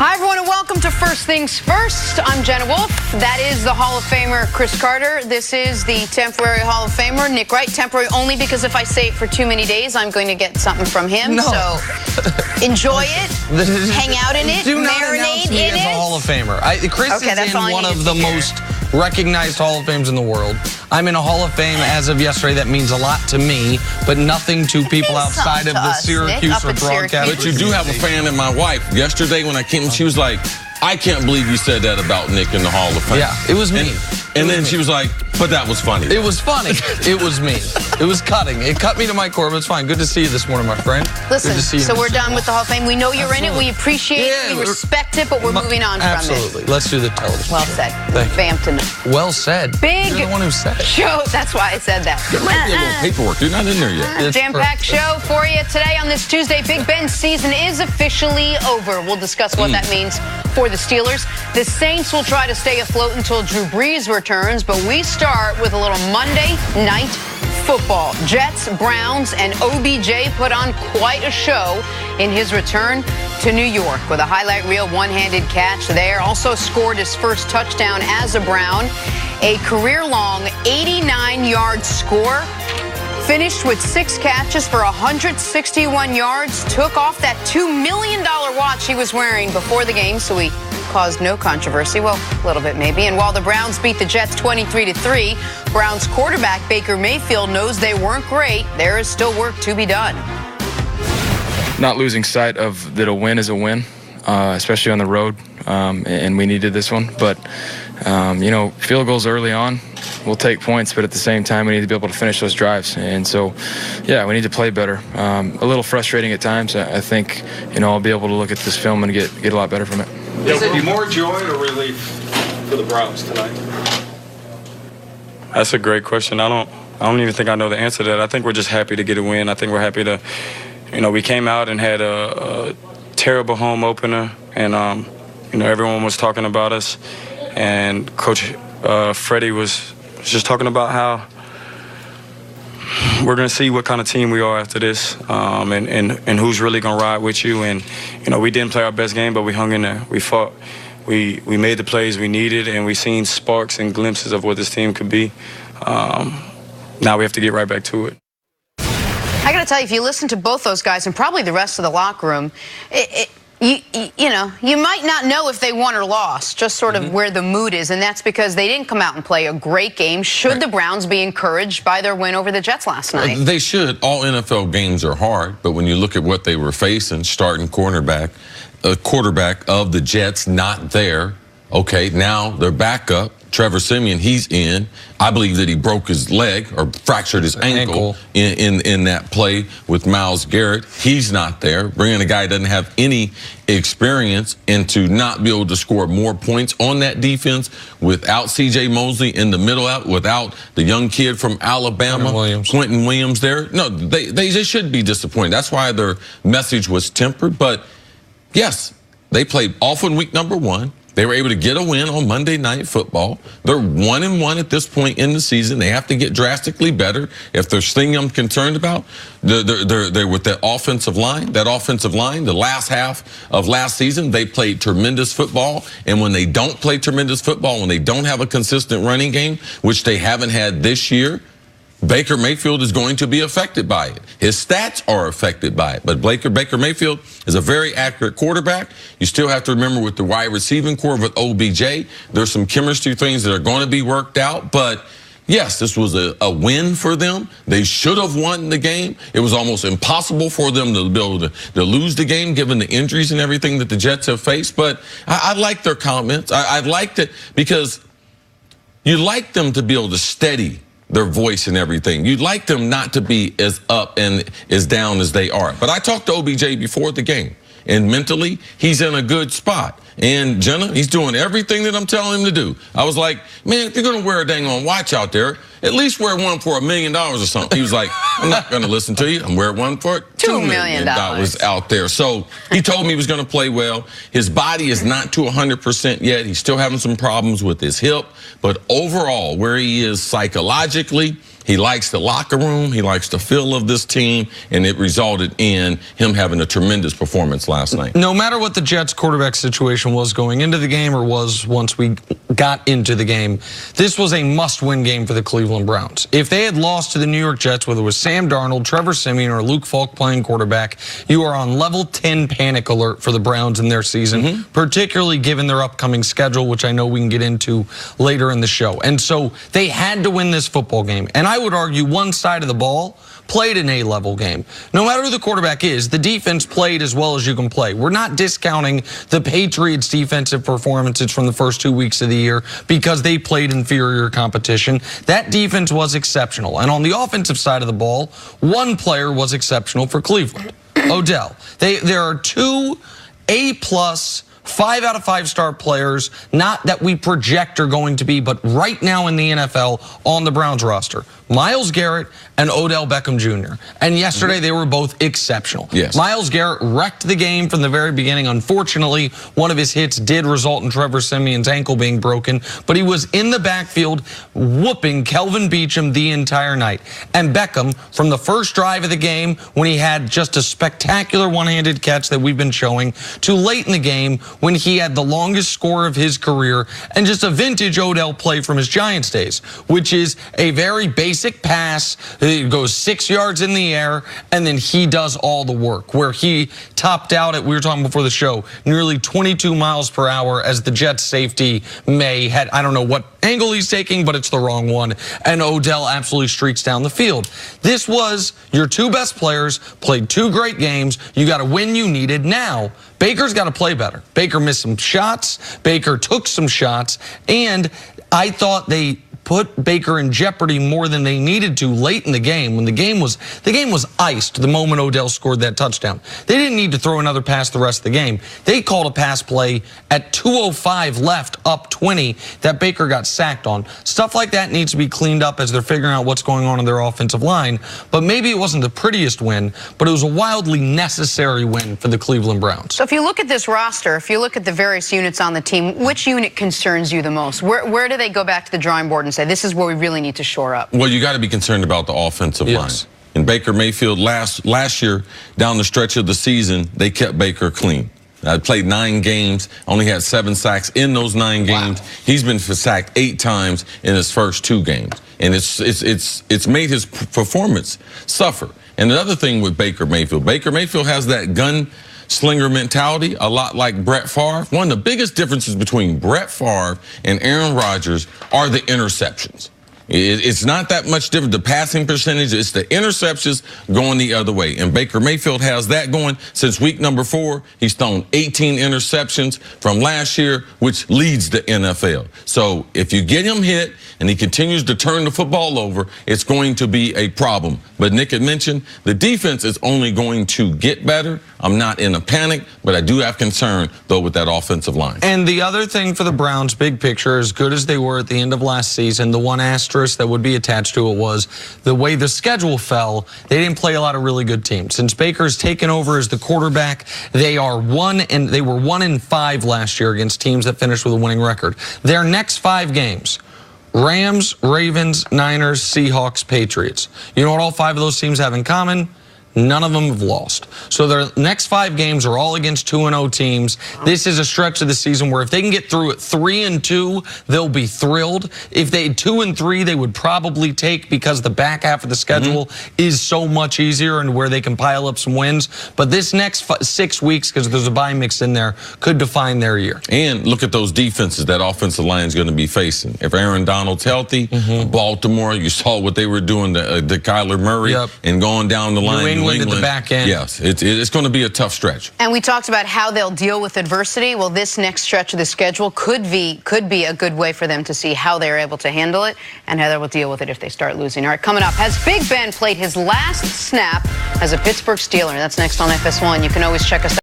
Hi, everyone, and welcome to First Things First. I'm Jenna Wolf. That is the Hall of Famer, Cris Carter. This is the temporary Hall of Famer, Nick Wright. Temporary only because if I say it for too many days, I'm going to get something from him. No. So enjoy it, hang out in it, marinate in it. As a Hall of Famer. Cris is in one of the most recognized Hall of Fames in the world. I'm in a Hall of Fame as of yesterday. That means a lot to me, but nothing to people outside of the Syracuse or broadcast. But you do have a fan in my wife. Yesterday when I came, she was like, I can't believe you said that about Nick in the Hall of Fame. Yeah, it was me. And then she was like, but that was funny. It was funny. It was me. It was cutting. It cut me to my core, but it's fine. Good to see you this morning, my friend. Listen, Good to see you so we're done with the Hall of Fame. We know you're in it. We appreciate it. We respect it, but we're moving on from it. Absolutely. Let's do the television. Well said. Thank you. Bam tonight. Well said. Big You're the one who said it. show. That's why I said that. There might be a little paperwork. You're not in there yet. Jam-packed show for you today on this Tuesday. Big Ben's season is officially over. We'll discuss what that means for the Steelers. The Saints will try to stay afloat until Drew Brees returns, but we start with a little Monday night football. Jets, Browns, and OBJ put on quite a show in his return to New York with a highlight reel one-handed catch there. Also scored his first touchdown as a Brown. A career-long 89-yard score. Finished with 6 catches for 161 yards. Took off that $2 million watch he was wearing before the game, so he caused no controversy. Well, a little bit maybe. And while the Browns beat the Jets 23-3, Browns quarterback Baker Mayfield knows they weren't great. There is still work to be done. Not losing sight of that a win is a win, especially on the road, and we needed this one. But, you know, field goals early on, we'll take points, but at the same time, we need to be able to finish those drives. And so, yeah, we need to play better. A little frustrating at times. I think, you know, I'll be able to look at this film and get a lot better from it. Is it more joy or relief for the Browns tonight? That's a great question. I don't even think I know the answer to that. I think we're just happy to get a win. I think we're happy to, you know, we came out and had a terrible home opener, and you know, everyone was talking about us, and Coach Freddie was just talking about how we're going to see what kind of team we are after this, and who's really going to ride with you. And, you know, we didn't play our best game, but we hung in there. We fought. We made the plays we needed, and we seen sparks and glimpses of what this team could be. Now we have to get right back to it. I got to tell you, if you listen to both those guys and probably the rest of the locker room, you know, you might not know if they won or lost, just sort of where the mood is, and that's because they didn't come out and play a great game. Should the Browns be encouraged by their win over the Jets last night? They should. All NFL games are hard, but when you look at what they were facing, starting quarterback of the Jets not there. Okay, now they're back up. Trevor Siemian, he's in. I believe that he broke his leg or fractured his ankle in that play with Myles Garrett. He's not there. Bringing a guy who doesn't have any experience and to not be able to score more points on that defense without C.J. Mosley in the middle out, without the young kid from Alabama, Quentin Williams there. No, they should be disappointed. That's why their message was tempered. But, yes, they played off in week number 1. They were able to get a win on Monday Night Football. They're 1-1 at this point in the season. They have to get drastically better. If there's thing I'm concerned about, they're with that offensive line. That offensive line, the last half of last season, they played tremendous football. And when they don't play tremendous football, when they don't have a consistent running game, which they haven't had this year, Baker Mayfield is going to be affected by it. His stats are affected by it. But Baker Mayfield is a very accurate quarterback. You still have to remember with the wide receiving core with OBJ, there's some chemistry things that are going to be worked out. But, yes, this was a win for them. They should have won the game. It was almost impossible for them to be able to lose the game given the injuries and everything that the Jets have faced. But I like their comments. I liked it because you like them to be able to steady their voice and everything. You'd like them not to be as up and as down as they are. But I talked to OBJ before the game, and mentally, he's in a good spot. And Jenna, he's doing everything that I'm telling him to do. I was like, man, if you're going to wear a dang on watch out there, at least wear one for $1 million or something. He was like, I'm not going to listen to you. I'm wearing one for $2 million out there. So he told me he was going to play well. His body is not to 100% yet. He's still having some problems with his hip. But overall, where he is psychologically, He likes the locker room. He likes the feel of this team, and it resulted in him having a tremendous performance last night. No matter what the Jets quarterback situation was going into the game or was once we got into the game, this was a must-win game for the Cleveland Browns. If they had lost to the New York Jets, whether it was Sam Darnold, Trevor Siemian, or Luke Falk playing quarterback, you are on level 10 panic alert for the Browns in their season, particularly given their upcoming schedule, which I know we can get into later in the show. And so they had to win this football game. And I would argue one side of the ball played an A-level game. No matter who the quarterback is, the defense played as well as you can play. We're not discounting the Patriots' defensive performances from the first 2 weeks of the year because they played inferior competition. That defense was exceptional. And on the offensive side of the ball, one player was exceptional for Cleveland, Odell. There are 2 A-plus 5 out of 5 star players, not that we project are going to be, but right now in the NFL on the Browns roster. Myles Garrett and Odell Beckham Jr. And yesterday they were both exceptional. Yes. Myles Garrett wrecked the game from the very beginning. Unfortunately, one of his hits did result in Trevor Siemian's ankle being broken, but he was in the backfield whooping Kelvin Beachum the entire night. And Beckham, from the first drive of the game, when he had just a spectacular one-handed catch that we've been showing, to late in the game when he had the longest score of his career, and just a vintage Odell play from his Giants days, which is a very basic pass. It goes 6 yards in the air, and then he does all the work, where he topped out at, we were talking before the show, nearly 22 miles per hour as the Jets safety May had, I don't know what angle he's taking, but it's the wrong one, and Odell absolutely streaks down the field. This was your 2 best players, played 2 great games. You got a win you needed. Now, Baker's got to play better. Baker missed some shots. Baker took some shots, and I thought they put Baker in jeopardy more than they needed to late in the game when the game was iced the moment Odell scored that touchdown. They didn't need to throw another pass the rest of the game. They called a pass play at 2:05 left, up 20, that Baker got sacked on. Stuff like that needs to be cleaned up as they're figuring out what's going on in their offensive line. But maybe it wasn't the prettiest win, but it was a wildly necessary win for the Cleveland Browns. So if you look at this roster, if you look at the various units on the team, which unit concerns you the most? Where do they go back to the drawing board and say, this is where we really need to shore up? Well, you got to be concerned about the offensive line. And Baker Mayfield last year, down the stretch of the season, they kept Baker clean. I played 9 games, only had 7 sacks in those 9 games. Wow. He's been sacked 8 times in his first 2 games. And it's made his performance suffer. And the other thing with Baker Mayfield has that gunslinger mentality, a lot like Brett Favre. One of the biggest differences between Brett Favre and Aaron Rodgers are the interceptions. It's not that much different. The passing percentage, it's the interceptions going the other way. And Baker Mayfield has that going since week number 4. He's thrown 18 interceptions from last year, which leads the NFL. So if you get him hit and he continues to turn the football over, it's going to be a problem. But Nick had mentioned the defense is only going to get better. I'm not in a panic, but I do have concern, though, with that offensive line. And the other thing for the Browns, big picture, as good as they were at the end of last season, the one asterisk that would be attached to it was the way the schedule fell. They didn't play a lot of really good teams. Since Baker's taken over as the quarterback, they were 1-5 last year against teams that finished with a winning record. Their next 5 games: Rams, Ravens, Niners, Seahawks, Patriots. You know what all 5 of those teams have in common? None of them have lost. So their next 5 games are all against 2-0 teams. This is a stretch of the season where if they can get through it 3-2, they'll be thrilled. If they 2-3, they would probably take, because the back half of the schedule is so much easier and where they can pile up some wins. But this next 6 weeks, because there's a bye mix in there, could define their year. And look at those defenses that offensive line is going to be facing. If Aaron Donald's healthy, Baltimore, you saw what they were doing to Kyler Murray and going down the line. New England at the back end. Yes, it's going to be a tough stretch. And we talked about how they'll deal with adversity. Well, this next stretch of the schedule could be a good way for them to see how they're able to handle it and how they will deal with it if they start losing. All right, coming up, has Big Ben played his last snap as a Pittsburgh Steeler? That's next on FS1. You can always check us out.